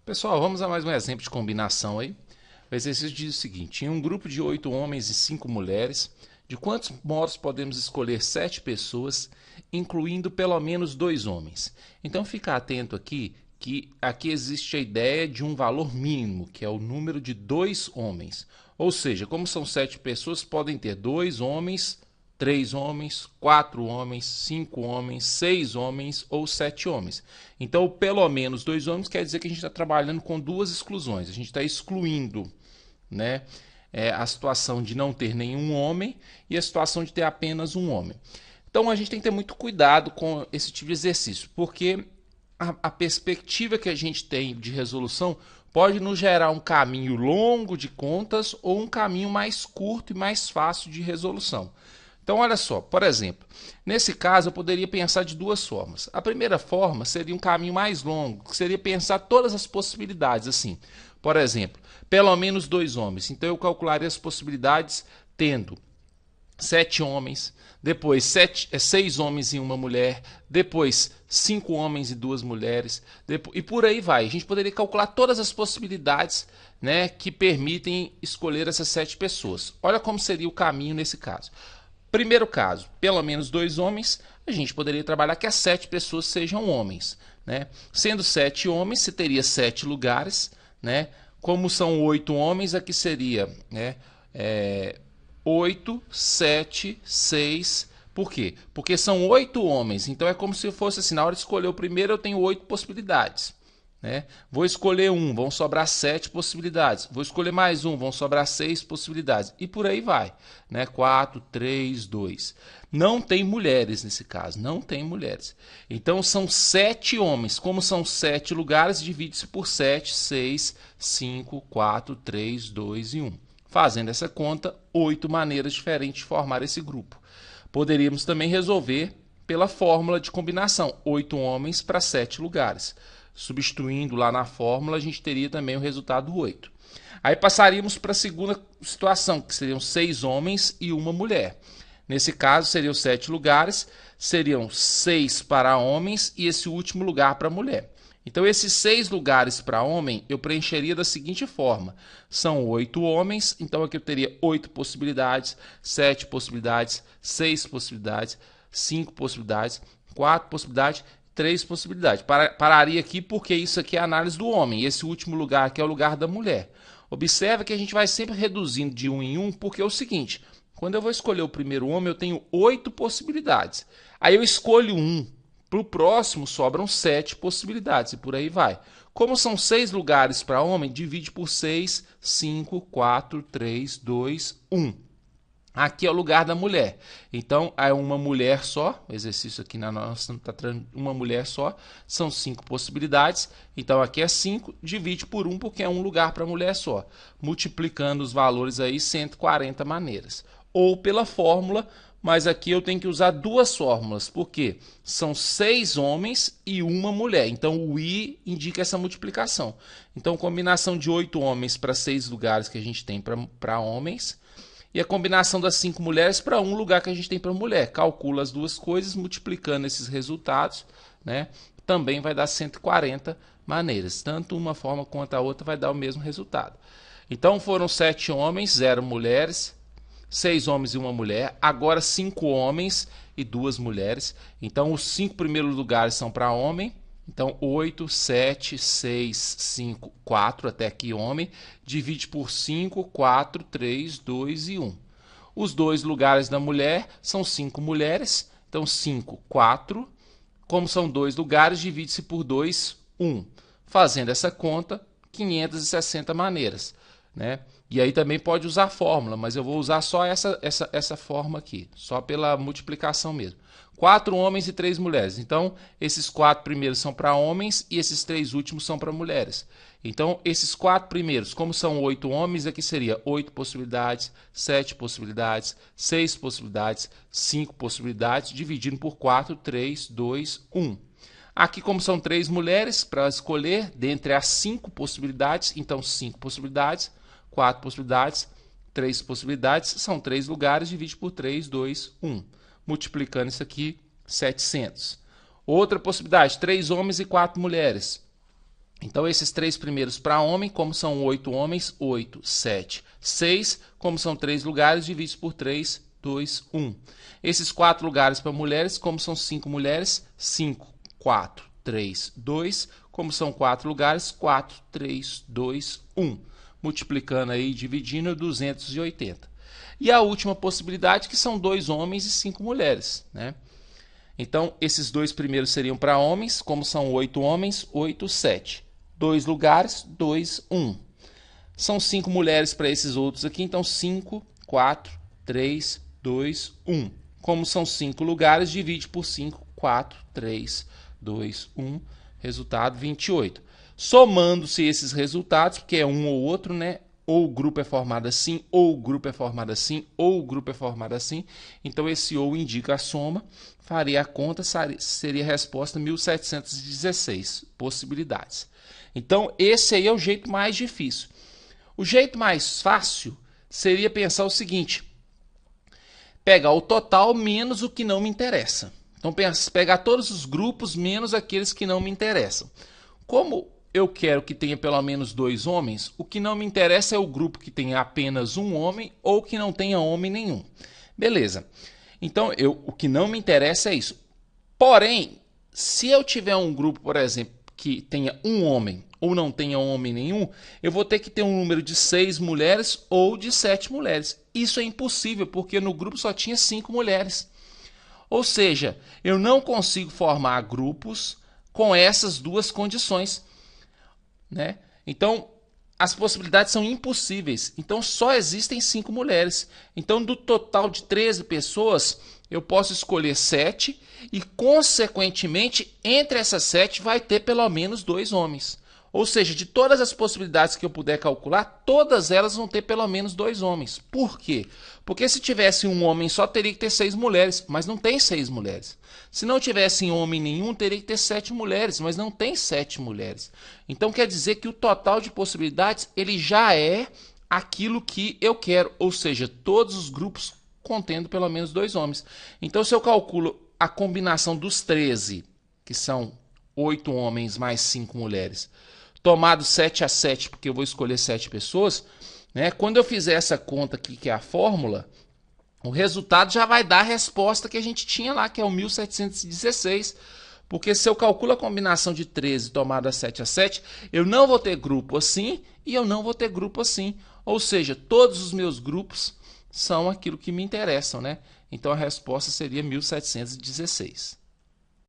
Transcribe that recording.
Pessoal, vamos a mais um exemplo de combinação aí. O exercício diz o seguinte: em um grupo de 8 homens e 5 mulheres, de quantos modos podemos escolher 7 pessoas, incluindo pelo menos 2 homens? Então fica atento aqui que aqui existe a ideia de um valor mínimo, que é o número de 2 homens. Ou seja, como são 7 pessoas, podem ter 2 homens, 3 homens, 4 homens, 5 homens, 6 homens ou 7 homens. Então, pelo menos 2 homens quer dizer que a gente está trabalhando com duas exclusões. A gente está excluindo, né, a situação de não ter nenhum homem e a situação de ter apenas um homem. Então, a gente tem que ter muito cuidado com esse tipo de exercício, porque a perspectiva que a gente tem de resolução pode nos gerar um caminho longo de contas ou um caminho mais curto e mais fácil de resolução. Então, olha só, por exemplo, nesse caso eu poderia pensar de duas formas. A primeira forma seria um caminho mais longo, que seria pensar todas as possibilidades, assim. Por exemplo, pelo menos 2 homens. Então, eu calcularia as possibilidades tendo 7 homens, depois 6 homens e uma mulher, depois 5 homens e 2 mulheres, e por aí vai. A gente poderia calcular todas as possibilidades, né, que permitem escolher essas 7 pessoas. Olha como seria o caminho nesse caso. Primeiro caso, pelo menos 2 homens, a gente poderia trabalhar que as 7 pessoas sejam homens, né? Sendo 7 homens, você teria 7 lugares, né? Como são 8 homens, aqui seria, né, 8, 7, 6. Por quê? Porque são 8 homens, então é como se fosse assim, na hora de escolher o primeiro eu tenho 8 possibilidades. Né? Vou escolher um, vão sobrar 7 possibilidades. Vou escolher mais um, vão sobrar 6 possibilidades. E por aí vai. Né? 4, 3, 2. Não tem mulheres nesse caso, não tem mulheres. Então são 7 homens. Como são 7 lugares, divide-se por 7, 6, 5, 4, 3, 2 e 1. Fazendo essa conta, 8 maneiras diferentes de formar esse grupo. Poderíamos também resolver pela fórmula de combinação, 8 homens para 7 lugares. Substituindo lá na fórmula, a gente teria também o resultado 8. Aí passaríamos para a segunda situação, que seriam 6 homens e uma mulher. Nesse caso, seriam 7 lugares, seriam 6 para homens e esse último lugar para mulher. Então, esses 6 lugares para homem, eu preencheria da seguinte forma. São 8 homens, então aqui eu teria 8 possibilidades, 7 possibilidades, 6 possibilidades, 5 possibilidades, 4 possibilidades, 3 possibilidades. Pararia aqui porque isso aqui é a análise do homem. E esse último lugar aqui é o lugar da mulher. Observe que a gente vai sempre reduzindo de um em um, porque é o seguinte. Quando eu vou escolher o primeiro homem, eu tenho 8 possibilidades. Aí eu escolho um. Para o próximo, sobram 7 possibilidades. E por aí vai. Como são 6 lugares para homem, divide por 6, 5, 4, 3, 2, 1. Aqui é o lugar da mulher. Então, é uma mulher só. O exercício aqui na nossa está uma mulher só. São 5 possibilidades. Então, aqui é 5. Divide por 1, porque é um lugar para mulher só. Multiplicando os valores aí, 140 maneiras. Ou pela fórmula, mas aqui eu tenho que usar duas fórmulas. Porque são 6 homens e uma mulher. Então, o I indica essa multiplicação. Então, combinação de 8 homens para 6 lugares que a gente tem para homens. E a combinação das 5 mulheres para um lugar que a gente tem para mulher. Calcula as duas coisas, multiplicando esses resultados, né? Também vai dar 140 maneiras. Tanto uma forma quanto a outra vai dar o mesmo resultado. Então foram 7 homens, 0 mulheres, 6 homens e uma mulher. Agora 5 homens e 2 mulheres. Então os 5 primeiros lugares são para homem. Então, 8, 7, 6, 5, 4, até aqui homem, divide por 5, 4, 3, 2 e 1. Os 2 lugares da mulher são 5 mulheres, então 5, 4. Como são 2 lugares, divide-se por 2, 1. Fazendo essa conta, 560 maneiras. Né? E aí também pode usar a fórmula, mas eu vou usar só essa forma aqui, só pela multiplicação mesmo. 4 homens e 3 mulheres. Então, esses 4 primeiros são para homens e esses 3 últimos são para mulheres. Então, esses 4 primeiros, como são 8 homens, aqui seria 8 possibilidades, 7 possibilidades, 6 possibilidades, 5 possibilidades, dividindo por 4, 3, 2, 1. Aqui, como são 3 mulheres, para escolher dentre as 5 possibilidades, então 5 possibilidades, 4 possibilidades, 3 possibilidades, são 3 lugares, divide por 3, 2, 1. Multiplicando isso aqui, 700. Outra possibilidade, 3 homens e 4 mulheres. Então, esses 3 primeiros para homem, como são 8 homens, 8, 7, 6, como são 3 lugares, divide por 3, 2, 1. Esses 4 lugares para mulheres, como são 5 mulheres, 5, 4, 3, 2, como são 4 lugares, 4, 3, 2, 1. Multiplicando aí, dividindo, 280. E a última possibilidade, que são 2 homens e 5 mulheres, né? Então, esses 2 primeiros seriam para homens, como são 8 homens, 8, 7. 2 lugares, 2, 1. São 5 mulheres para esses outros aqui, então 5, 4, 3, 2, 1. Como são 5 lugares, divide por 5, 4, 3, 2, 1. Resultado, 28. Somando-se esses resultados, porque é um ou outro, né? Ou o grupo é formado assim, ou o grupo é formado assim, ou o grupo é formado assim. Então, esse ou indica a soma. Faria a conta, seria a resposta 1716 possibilidades. Então, esse aí é o jeito mais difícil. O jeito mais fácil seria pensar o seguinte: pegar o total menos o que não me interessa. Então, pegar todos os grupos menos aqueles que não me interessam. Como eu quero que tenha pelo menos 2 homens, o que não me interessa é o grupo que tenha apenas um homem ou que não tenha homem nenhum. Beleza. Então, o que não me interessa é isso. Porém, se eu tiver um grupo, por exemplo, que tenha um homem ou não tenha homem nenhum, eu vou ter que ter um número de 6 mulheres ou de 7 mulheres. Isso é impossível, porque no grupo só tinha 5 mulheres. Ou seja, eu não consigo formar grupos com essas duas condições, né? Então, as possibilidades são impossíveis. Então, só existem 5 mulheres. Então, do total de 13 pessoas, eu posso escolher 7 e, consequentemente, entre essas 7 vai ter pelo menos 2 homens. Ou seja, de todas as possibilidades que eu puder calcular, todas elas vão ter pelo menos 2 homens. Por quê? Porque se tivesse um homem só, teria que ter 6 mulheres, mas não tem 6 mulheres. Se não tivesse homem nenhum, teria que ter 7 mulheres, mas não tem 7 mulheres. Então quer dizer que o total de possibilidades ele já é aquilo que eu quero, ou seja, todos os grupos contendo pelo menos 2 homens. Então se eu calculo a combinação dos 13, que são 8 homens mais 5 mulheres, tomado 7 a 7, porque eu vou escolher 7 pessoas, né? Quando eu fizer essa conta aqui, que é a fórmula, o resultado já vai dar a resposta que a gente tinha lá, que é o 1716. Porque se eu calculo a combinação de 13 tomado a 7 a 7, eu não vou ter grupo assim e eu não vou ter grupo assim. Ou seja, todos os meus grupos são aquilo que me interessam, né? Então a resposta seria 1716.